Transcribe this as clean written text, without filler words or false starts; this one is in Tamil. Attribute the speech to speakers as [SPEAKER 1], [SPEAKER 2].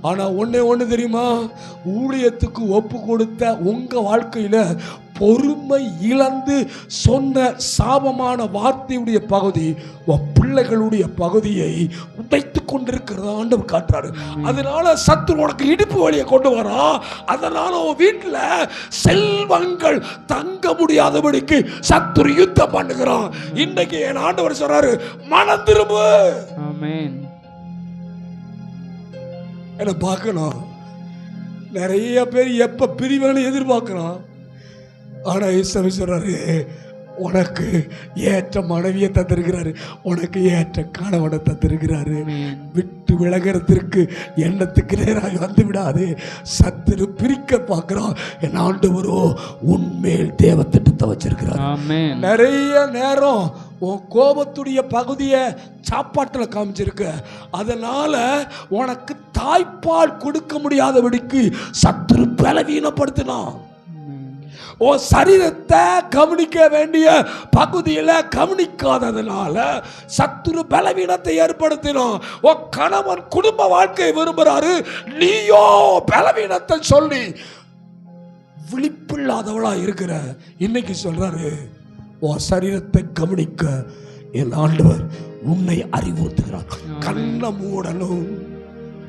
[SPEAKER 1] ஆனா ஒண்ணு தெரியுமா, ஊழியத்துக்கு ஒப்பு கொடுத்த உங்க வாழ்க்கையில பொறுமை இழந்து சொன்ன சாபமான வார்த்தையுடைய பகுதி உன் பிள்ளைகளுடைய பகுதியை உடைத்து கொண்டிருக்கிறத ஆண்டவர் காட்டுறாரு. அதனால சத்துரு உனக்கு இடுப்பு வழியை கொண்டு வரான். அதனால உன் வீட்டுல செல்வங்கள் தங்க முடியாதபடிக்கு சத்துரு யுத்தம் பண்ணுகிறான். இன்னைக்கு என் ஆண்டவர் சொல்றாரு, மனம் திரும்பு.
[SPEAKER 2] ஆமென்.
[SPEAKER 1] என்ன பார்க்கணும், நிறைய பேர் எப்ப பிரிவானு எதிர்பார்க்கிறான். ஆனா இயேசு சொல்றாரு, உனக்கு ஏற்ற மனைவியை தந்திருக்கிறாரு, உனக்கு ஏற்ற கணவனை தந்திருக்கிறாரு. விட்டு விலகிறதுக்கு எண்ணத்துக்கு நேராக வந்து விடாது. சத்துரு பிரிக்க பார்க்கிறான். என் ஆண்டவரோ உன்மேல் தேவ திட்டத்தை வச்சிருக்கிறார். நிறைய நேரம் உன் கோபத்துடைய பகுதியை சாப்பாட்டில் காமிச்சிருக்க. அதனால உனக்கு தாய்ப்பால் கொடுக்க முடியாதபடிக்கு சத்துரு பலவீனப்படுத்தினான். உன் சரீரத்தை கவனிக்க வேண்டிய பகுதியில் கவனிக்காததுனால சத்துரு பலவீனத்தை ஏற்படுத்தினோம். உன் கணவன் குடும்ப வாழ்க்கையை விரும்புறாரு, நீயோ பலவீனத்தை சொல்லி விழிப்பில்லாதவளா இருக்கிற. இன்னைக்கு சொல்றாரு, உன் சரீரத்தை கவனிக்க என் ஆண்டவர் உன்னை அறிவுறுத்துகிறார். கண்ணை மூடணும்.